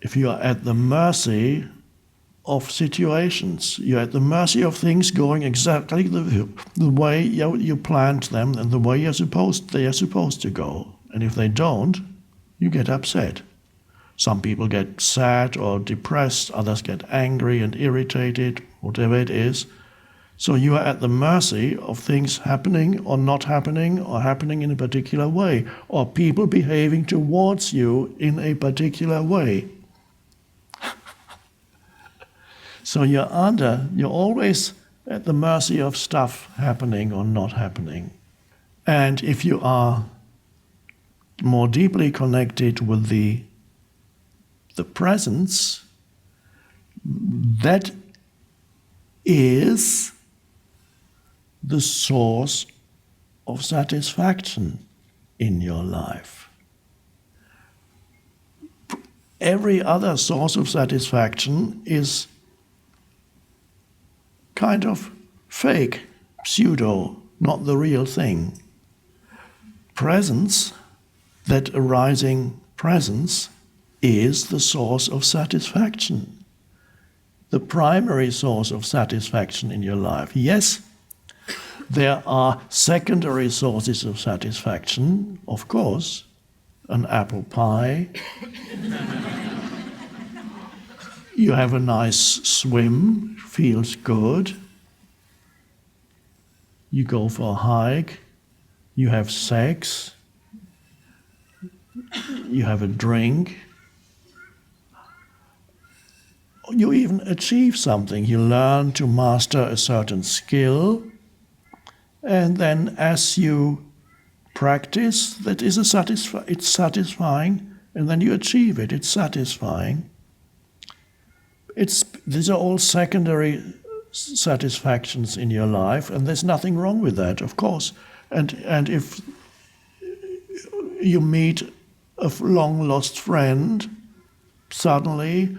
if you are at the mercy of situations, you're at the mercy of things going exactly the way you planned them and the way they are supposed to go. And if they don't, you get upset. Some people get sad or depressed, others get angry and irritated, whatever it is. So you are at the mercy of things happening or not happening, or happening in a particular way, or people behaving towards you in a particular way. So you're always at the mercy of stuff happening or not happening. And if you are more deeply connected with the presence, that is the source of satisfaction in your life. Every other source of satisfaction is kind of fake, pseudo, not the real thing. Presence, that arising presence, is the source of satisfaction. The primary source of satisfaction in your life. Yes, there are secondary sources of satisfaction, of course. An apple pie. You have a nice swim, feels good. You go for a hike. You have sex. You have a drink. You even achieve something. You learn to master a certain skill. And then as you practice, that is it's satisfying, and then you achieve it, it's satisfying. These are all secondary satisfactions in your life, and there's nothing wrong with that, of course. And if you meet a long-lost friend, suddenly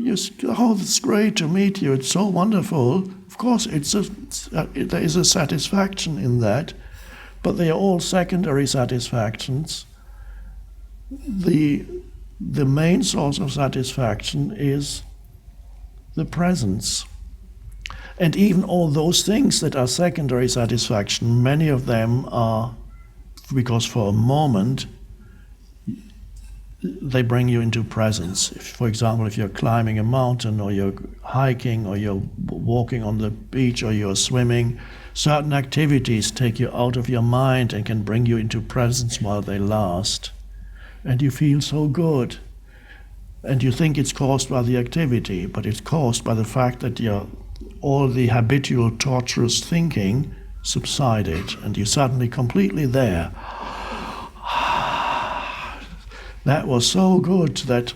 oh, it's great to meet you, it's so wonderful. Of course, there is a satisfaction in that, but they are all secondary satisfactions. The main source of satisfaction is the presence. And even all those things that are secondary satisfaction, many of them are, because for a moment, they bring you into presence. For example, if you're climbing a mountain, or you're hiking, or you're walking on the beach, or you're swimming, certain activities take you out of your mind and can bring you into presence while they last. And you feel so good. And you think it's caused by the activity, but it's caused by the fact that all the habitual torturous thinking subsided, and you're suddenly completely there. That was so good, that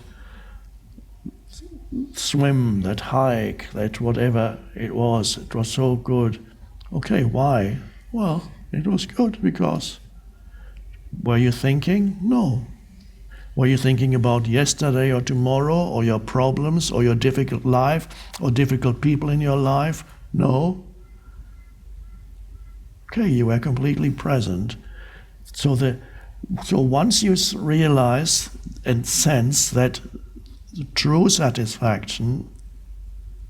swim, that hike, that whatever it was so good. Okay, why? Well, it was good because, were you thinking? No. Were you thinking about yesterday or tomorrow, or your problems, or your difficult life, or difficult people in your life? No. Okay, you were completely present. So once you realize and sense that the true satisfaction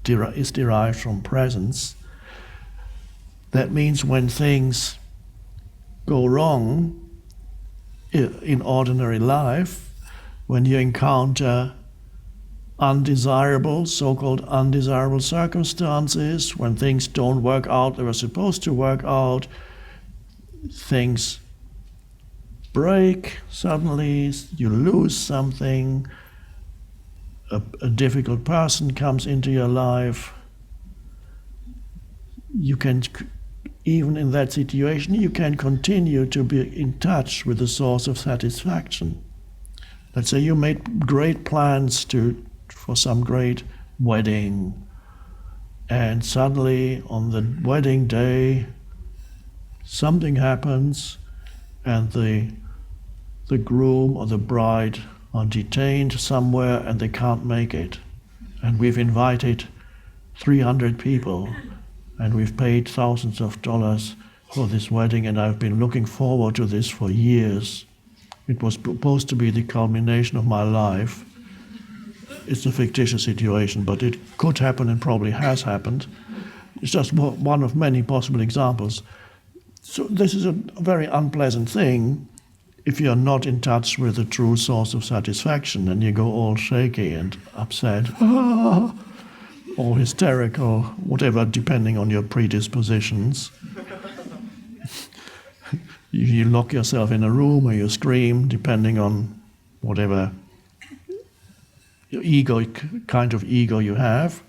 is derived from presence, that means when things go wrong in ordinary life, when you encounter so-called undesirable circumstances, when things don't work out they were supposed to work out, things break suddenly, you lose something, a difficult person comes into your life, you can, even in that situation, you can continue to be in touch with the source of satisfaction. Let's say you made great plans for some great wedding, and suddenly on the wedding day something happens, and the groom or the bride are detained somewhere and they can't make it. And we've invited 300 people, and we've paid thousands of dollars for this wedding, and I've been looking forward to this for years. It was supposed to be the culmination of my life. it's a fictitious situation, but it could happen and probably has happened. It's just one of many possible examples. So this is a very unpleasant thing if you're not in touch with the true source of satisfaction, and you go all shaky and upset, or hysterical, whatever, depending on your predispositions. You lock yourself in a room or you scream, depending on whatever kind of ego you have.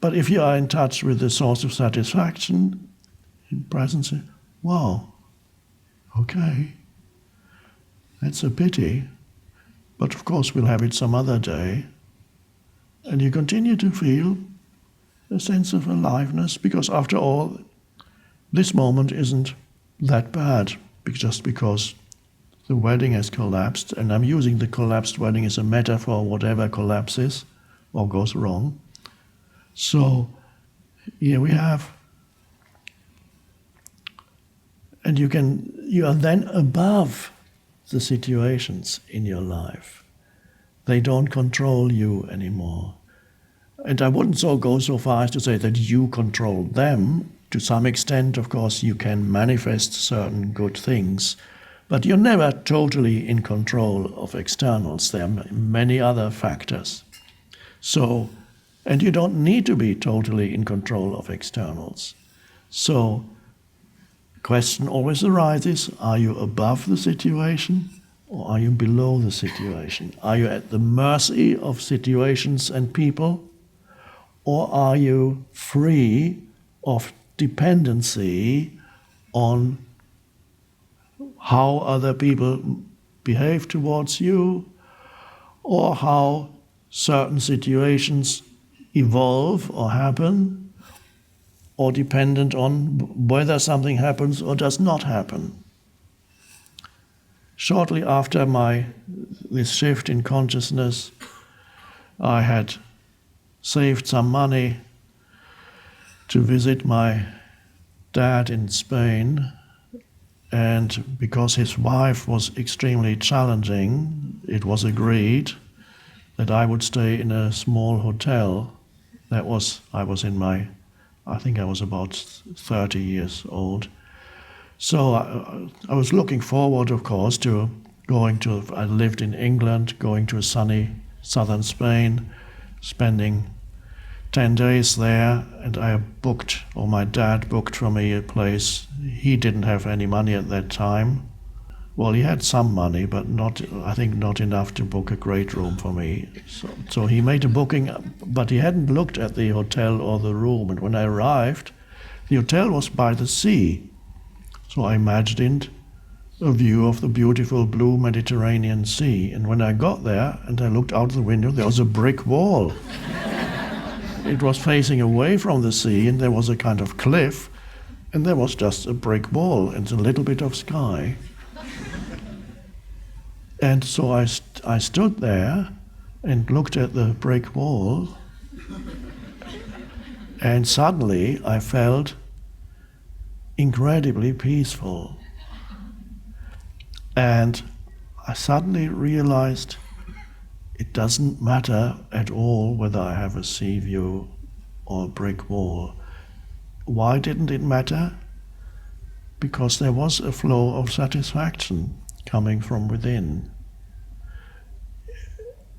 But if you are in touch with the source of satisfaction, in presence, wow, okay, that's a pity, but of course we'll have it some other day. And you continue to feel a sense of aliveness, because after all, this moment isn't that bad, just because the wedding has collapsed, and I'm using the collapsed wedding as a metaphor, whatever collapses or goes wrong. So here we have, and you are then above the situations in your life. They don't control you anymore. And I wouldn't go so far as to say that you control them. To some extent, of course, you can manifest certain good things, but you're never totally in control of externals. There are many other factors. So, and you don't need to be totally in control of externals. So, the question always arises, are you above the situation or are you below the situation? Are you at the mercy of situations and people, or are you free of dependency on how other people behave towards you, or how certain situations evolve or happen, or dependent on whether something happens or does not happen? Shortly after this shift in consciousness, I had saved some money to visit my dad in Spain, and because his wife was extremely challenging, it was agreed that I would stay in a small hotel. I was about 30 years old. So I was looking forward, of course, to I lived in England, going to a sunny southern Spain, spending 10 days there, and my dad booked for me a place. He didn't have any money at that time. Well, he had some money, but I think not enough to book a great room for me. So he made a booking, but he hadn't looked at the hotel or the room. And when I arrived, the hotel was by the sea. So I imagined a view of the beautiful blue Mediterranean Sea. And when I got there and I looked out the window, there was a brick wall. It was facing away from the sea, and there was a kind of cliff, and there was just a brick wall and a little bit of sky. And so I stood there and looked at the brick wall, and suddenly I felt incredibly peaceful. And I suddenly realized it doesn't matter at all whether I have a sea view or a brick wall. Why didn't it matter? Because there was a flow of satisfaction coming from within.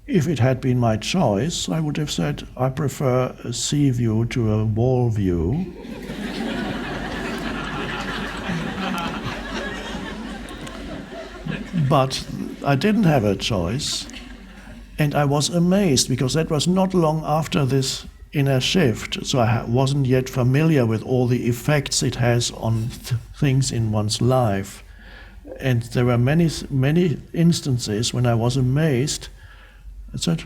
If it had been my choice, I would have said, I prefer a sea view to a wall view. But I didn't have a choice, and I was amazed, because that was not long after this inner shift, so I wasn't yet familiar with all the effects it has on things in one's life. And there were many instances when I was amazed. I said,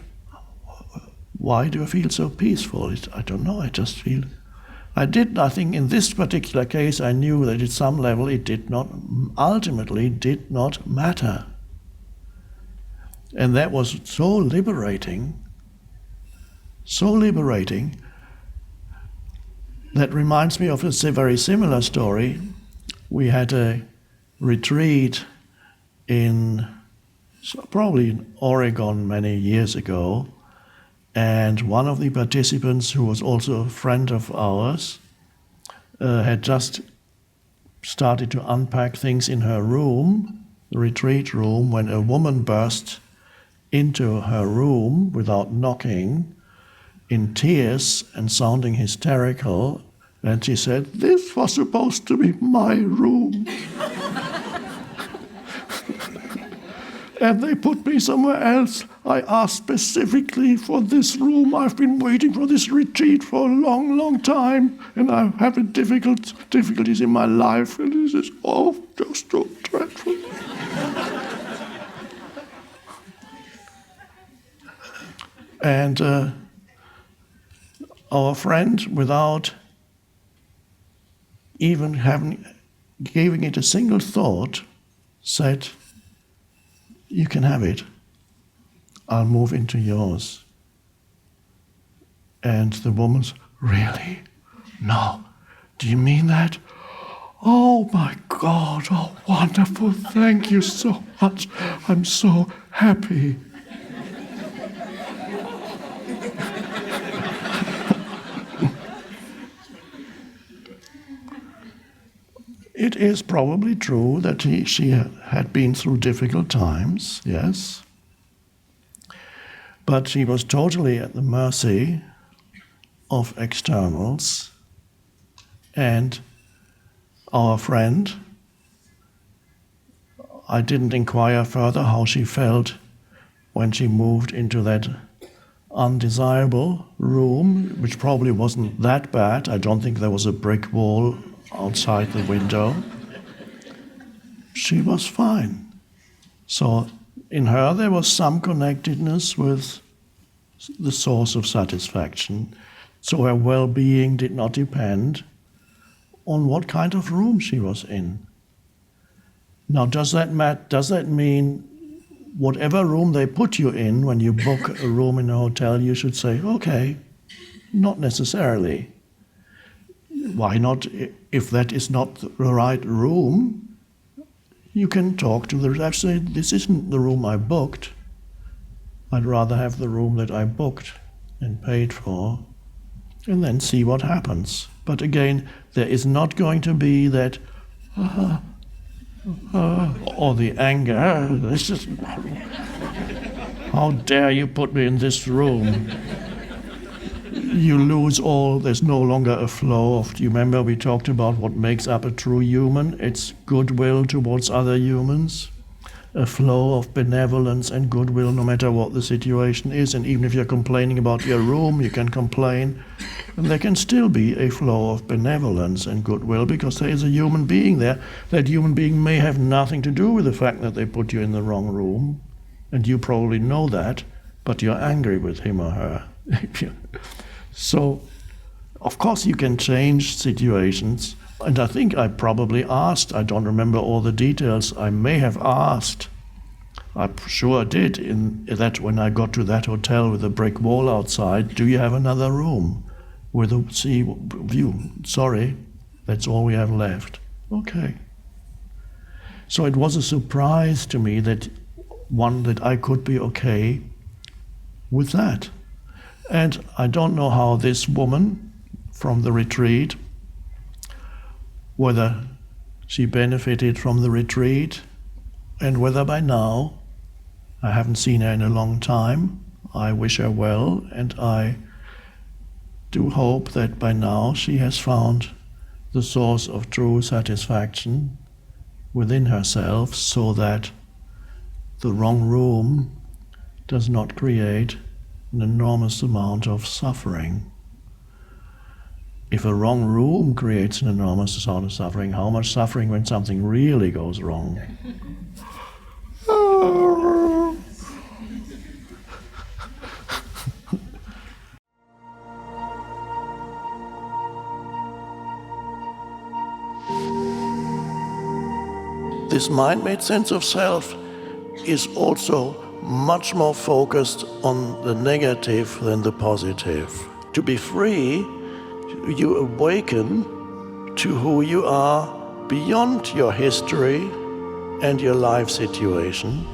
why do I feel so peaceful? I don't know, I just feel... I think in this particular case I knew that at some level it ultimately did not matter. And that was so liberating, that reminds me of a very similar story. We had a retreat probably in Oregon many years ago, And one of the participants, who was also a friend of ours, had just started to unpack things in her room, the retreat room, when a woman burst into her room without knocking, in tears and sounding hysterical, and she said, "This was supposed to be my room." And they put me somewhere else. I asked specifically for this room. I've been waiting for this retreat for a long, long time, and I'm having difficulties in my life, and this is just so dreadful. And our friend, without even giving it a single thought, said, "You can have it. I'll move into yours." And the woman's, "Really? No. Do you mean that? Oh my God, oh wonderful, thank you so much. I'm so happy." It is probably true that she had been through difficult times, yes. But she was totally at the mercy of externals. And our friend, I didn't inquire further how she felt when she moved into that undesirable room, which probably wasn't that bad. I don't think there was a brick wall outside the window. She was fine. So in her there was some connectedness with the source of satisfaction. So her well-being did not depend on what kind of room she was in. Now, does that mean whatever room they put you in, when you book a room in a hotel, you should say, "Okay"? Not necessarily. Why not? If that is not the right room, you can talk to the receptionist, say, "This isn't the room I booked. I'd rather have the room that I booked and paid for," and then see what happens. But again, there is not going to be that, or the anger, "This is, how dare you put me in this room?" You lose all, there's no longer a flow of, do you remember we talked about what makes up a true human? It's goodwill towards other humans, a flow of benevolence and goodwill no matter what the situation is. And even if you're complaining about your room, you can complain, and there can still be a flow of benevolence and goodwill because there is a human being there. That human being may have nothing to do with the fact that they put you in the wrong room, and you probably know that, but you're angry with him or her. So, of course, you can change situations. And I think I probably asked, I don't remember all the details, I may have asked, I sure did, in that when I got to that hotel with a brick wall outside, "Do you have another room with a sea view?" "Sorry, that's all we have left." Okay. So it was a surprise to me that I could be okay with that. And I don't know how this woman from the retreat, whether she benefited from the retreat, and whether by now, I haven't seen her in a long time, I wish her well, and I do hope that by now she has found the source of true satisfaction within herself, so that the wrong room does not create an enormous amount of suffering. If a wrong room creates an enormous amount of suffering, how much suffering when something really goes wrong? This mind-made sense of self is also much more focused on the negative than the positive. To be free, you awaken to who you are beyond your history and your life situation.